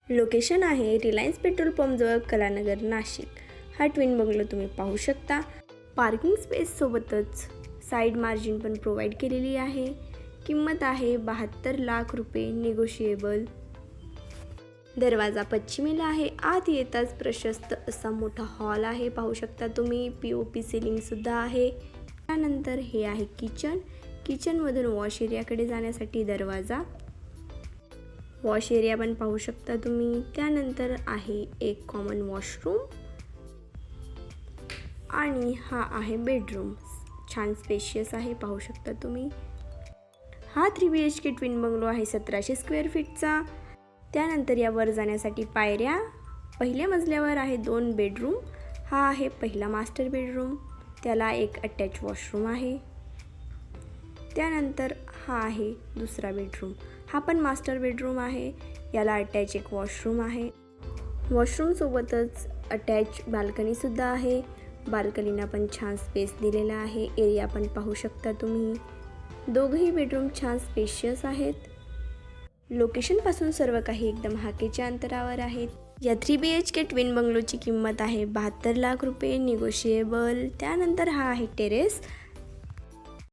Location आहे Reliance petrol पंपजवळ Kalanagar Nashik. हा twin bungalow तुम्ही पाहू शकता। पार्किंग स्पेस सोबतच साईड मार्जिन पण प्रोव्हाइड केलेली आहे। किंमत आहे 72 लाख रुपये, निगोशिएबल। दरवाजा पश्चिमेला आहे। आत येताच प्रशस्त असा मोठा हॉल आहे, पाहू शकता तुम्ही। POP सिलिंग सुद्धा आहे। त्यानंतर हे आहे किचन मधून वॉश एरियाकडे जाण्यासाठी दरवाजा, वॉश एरिया पण पाहू शकता तुम्ही। त्यानंतर आहे एक कॉमन वॉशरूम आणि हा आहे बेडरूम, छान स्पेशियस आहे, पाहू शकता तुम्ही। हा 3 BHK ट्विन बंगलो आहे 1700 स्क्वेअर फीटचा। त्यानंतर यावर जाण्यासाठी पायऱ्या। पहिल्या मजल्यावर आहे 2 बेडरूम। हा आहे पहिला मास्टर बेडरूम, त्याला एक अटॅच वॉशरूम आहे। त्यानंतर हा आहे दुसरा बेडरूम, हा पण मास्टर बेडरूम आहे, याला अटॅच एक वॉशरूम आहे। वॉशरूम सोबतच अटॅच बाल्कनी सुद्धा आहे। बाल्कनीला पण छान स्पेस दिलेला आहे, एरिया पण पाहू शकता तुम्ही। दोघंही बेडरूम छान स्पेशियस आहेत। लोकेशनपासून सर्व काही एकदम हाकेच्या अंतरावर आहेत। या 3 BHK ट्विन बंगलोची किंमत आहे 72 लाख रुपये, निगोशिएबल। त्यानंतर हा आहे टेरेस।